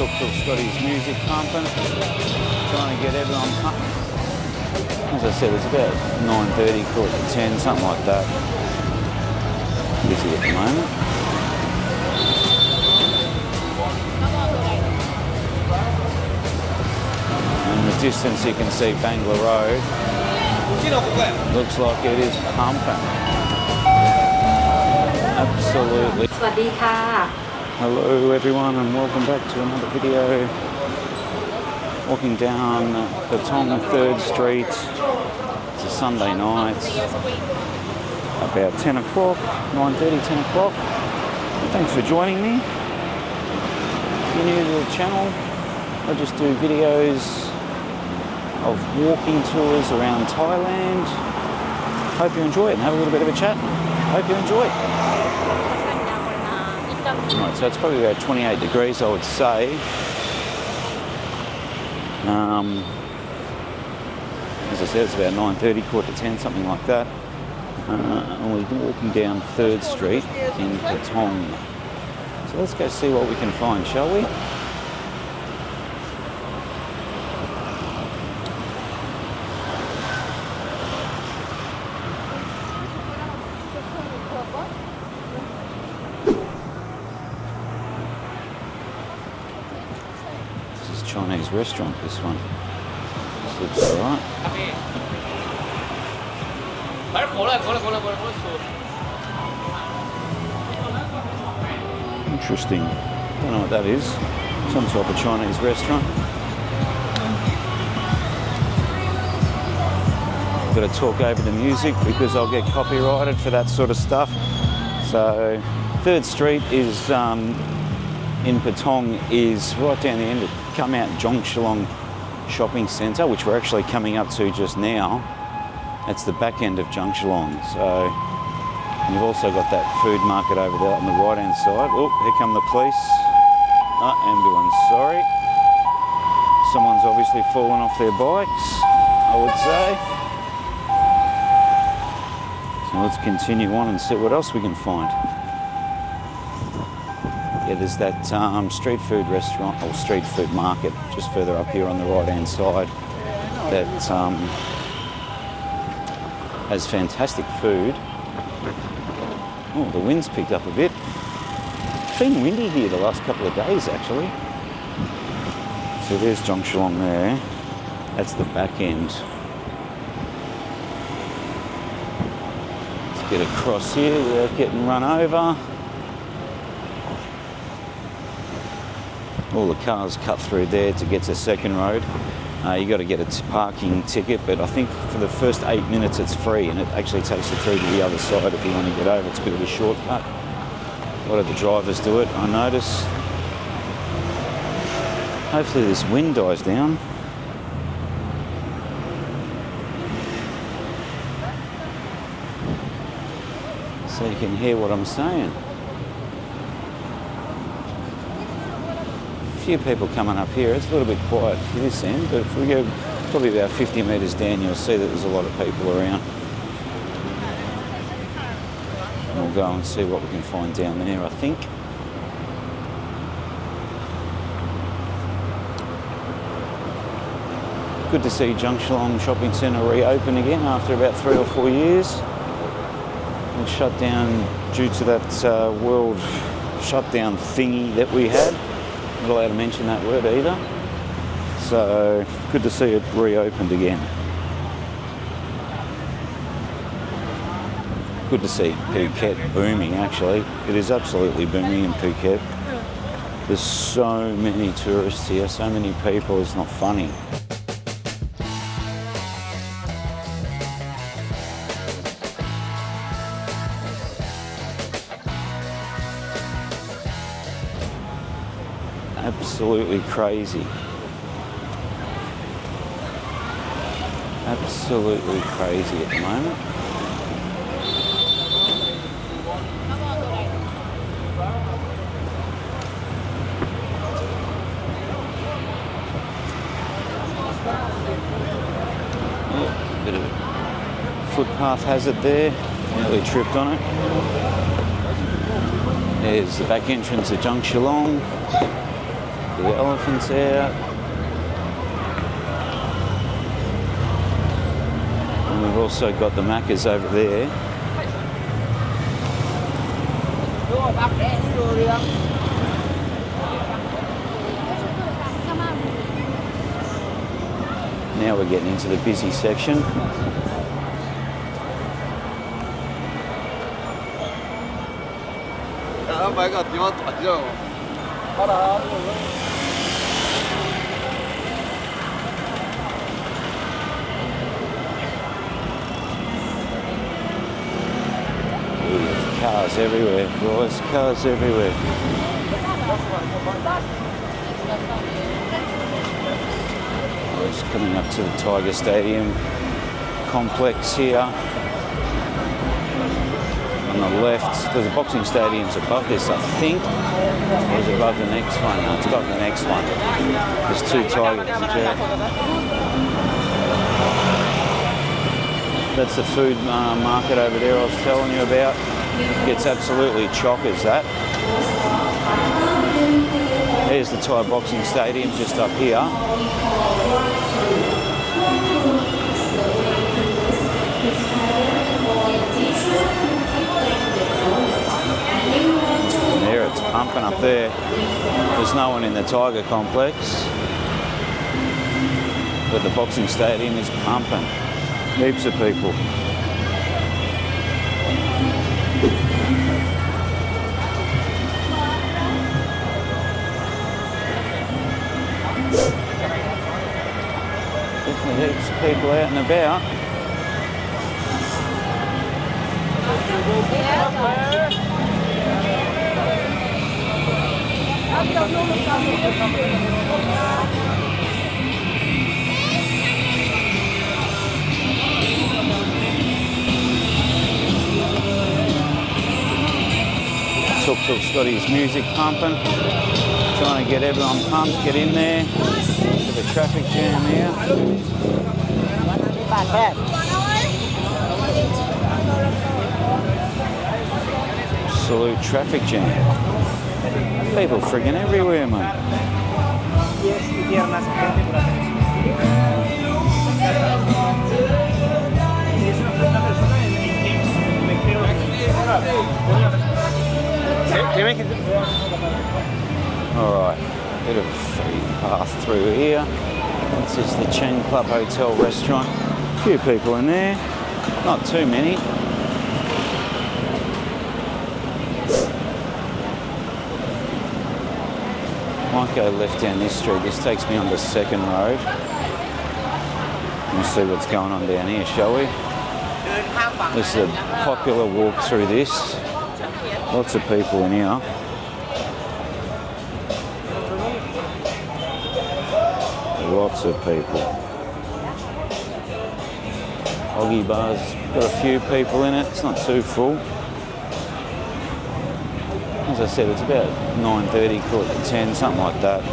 Tuk-tuk's got his music pumping, trying to get everyone pumping. As I said, it's about 9:30, quarter to 10, something like that. Busy at the moment. In the distance you can see Bangla Road. Looks like it is pumping. Absolutely. Hello everyone and welcome back to another video. Walking down Patong 3rd Street. It's a Sunday night. About 10 o'clock, 9:30, 10 o'clock. Thanks for joining me. If you're new to the channel, I just do videos of walking tours around Thailand. Hope you enjoy it and have a little bit of a chat. Hope you enjoy it. Right, so it's probably about 28 degrees, I would say. As I said, it's about 9:30, quarter to 10, something like that. And we're walking down 3rd Street in Patong. So let's go see what we can find, shall we? Chinese restaurant, this one. This looks alright. Interesting. Don't know what that is. Some type of Chinese restaurant. Got to talk over the music because I'll get copyrighted for that sort of stuff. So 3rd Street is in Patong is right down the end. Come out Jongchalong Shopping Centre, which we're actually coming up to just now. It's the back end of Jongchalong. So and you've also got that food market over there on the right hand side. Oh, here come the police. Ambulance, sorry. Someone's obviously fallen off their bikes, I would say. So let's continue on and see what else we can find. Yeah, there's that street food restaurant, or street food market, just further up here on the right-hand side, that has fantastic food. Oh, the wind's picked up a bit. It's been windy here the last couple of days, actually. So there's Jongchalong there. That's the back end. Let's get across here without getting run over. All the cars cut through there to get to Second Road. You got to get a parking ticket, but I think for the first 8 minutes it's free, and it actually takes you through to the other side if you want to get over. It's a bit of a shortcut. A lot of the drivers do it, I notice. Hopefully this wind dies down. So you can hear what I'm saying. A few people coming up here. It's a little bit quiet at this end, but if we go probably about 50 metres down, you'll see that there's a lot of people around. And we'll go and see what we can find down there, I think. Good to see Jongchalong Shopping Centre reopen again after about 3 or 4 years. It was shut down due to that world shutdown thingy that we had. Not allowed to mention that word either. So good to see it reopened again. Good to see Phuket booming, actually. It is absolutely booming in Phuket. There's so many tourists here, so many people, it's not funny. Absolutely crazy. Absolutely crazy at the moment. Oh, bit of a footpath hazard there. Nearly tripped on it. There's the back entrance of Jongchalong. The elephants out. And we've also got the Maccas over there. Now we're getting into the busy section. Cars everywhere, boys, cars everywhere. Just coming up to the Tiger Stadium complex here. On the left, there's a boxing stadiums above this, I think. Or is it above the next one? No, it's above the next one. There's two tigers. That's the food market over there I was telling you about. Gets absolutely chockers, that. There's the Thai boxing stadium just up here. There, it's pumping up there. There's no one in the Tiger complex, but the boxing stadium is pumping. Heaps of people. Definitely heaps of people out and about. Tuk-tuk's got his music pumping, trying to get everyone pumped, get in there. Bit of a traffic jam here. Absolute traffic jam. People friggin' everywhere, mate. Alright, bit of a free path through here. This is the Cheng Club Hotel restaurant. A few people in there, not too many. Might go left down this street. This takes me on the second road. We'll see what's going on down here, shall we? This is a popular walk through this. Lots of people in here. Lots of people. Oggy bar's got a few people in it. It's not too full. As I said, it's about 9:30, call it 10, something like that.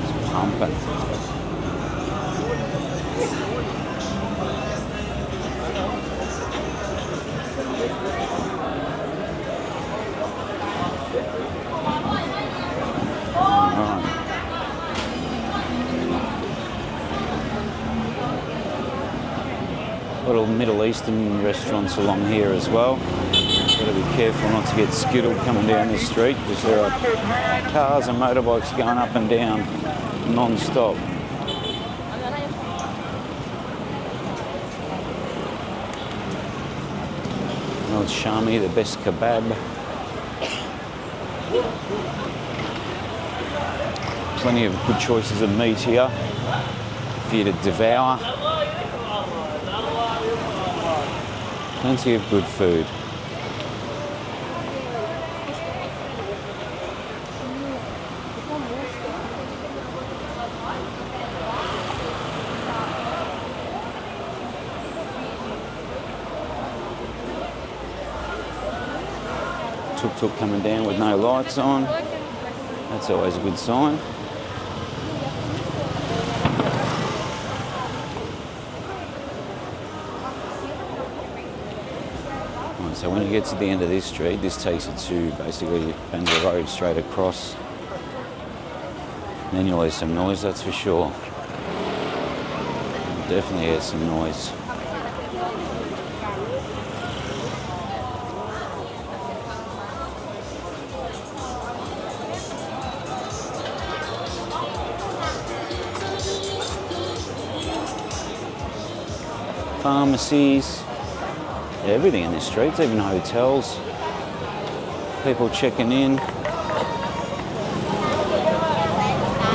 It's pumping. Little Middle Eastern restaurants along here as well. Got to be careful not to get skittled coming down this street because there are cars and motorbikes going up and down non-stop. Well, it's Shami, the best kebab. Plenty of good choices of meat here for you to devour. Plenty of good food. Tuk-tuk coming down with no lights on. That's always a good sign. So when you get to the end of this street, this takes you to basically Bangla Road straight across. And then you'll hear some noise, that's for sure. Definitely hear some noise. Pharmacies, everything in the streets, even hotels, people checking in,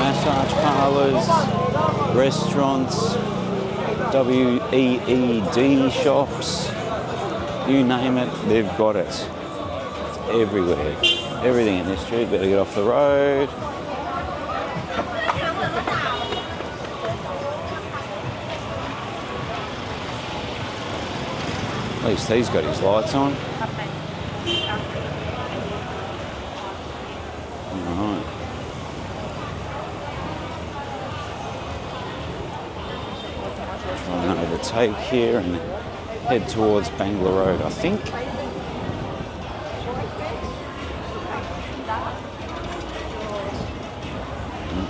massage parlours, restaurants, WEED shops, you name it, they've got it. It's everywhere, everything in this street. Better get off the road. At least he's got his lights on. Alright. Try and overtake here and head towards Bangla Road, I think.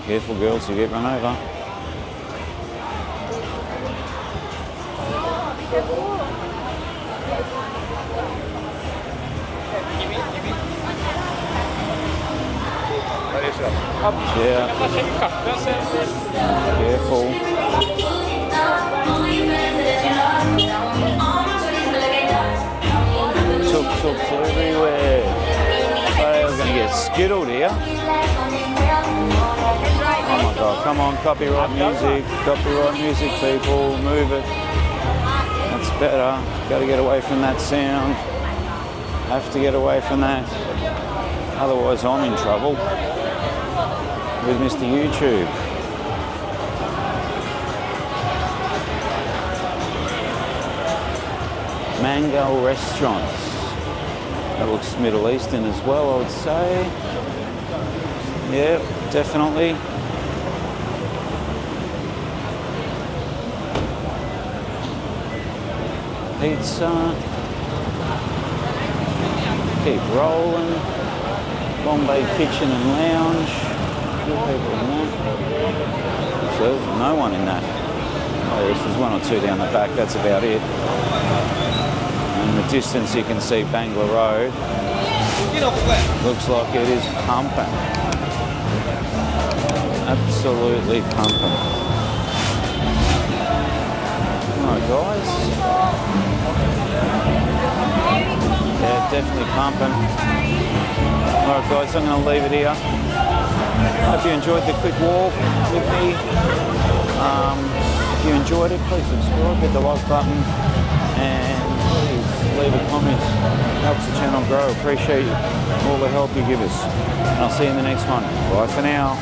Careful girls, you get run over. Yeah. Careful. Tuk-tuks everywhere. Hey, we're going to get skittled here. Oh my God, come on, copyright music, people, move it. That's better. Got to get away from that sound. Have to get away from that. Otherwise, I'm in trouble with Mr. YouTube. Mango restaurants. That looks Middle Eastern as well, I would say. Yeah, definitely. Pizza. Keep rolling. Bombay Kitchen and Lounge. Few people in there. So there's no one in that. Oh yes, there's one or two down the back, that's about it. And in the distance you can see Bangla Road. Looks like it is pumping. Absolutely pumping. Alright guys. Yeah, definitely pumping. Alright guys, I'm going to leave it here. Hope you enjoyed the quick walk with me. If you enjoyed it, please subscribe, hit the like button, and please leave a comment. Helps the channel grow. Appreciate all the help you give us. And I'll see you in the next one. Bye for now.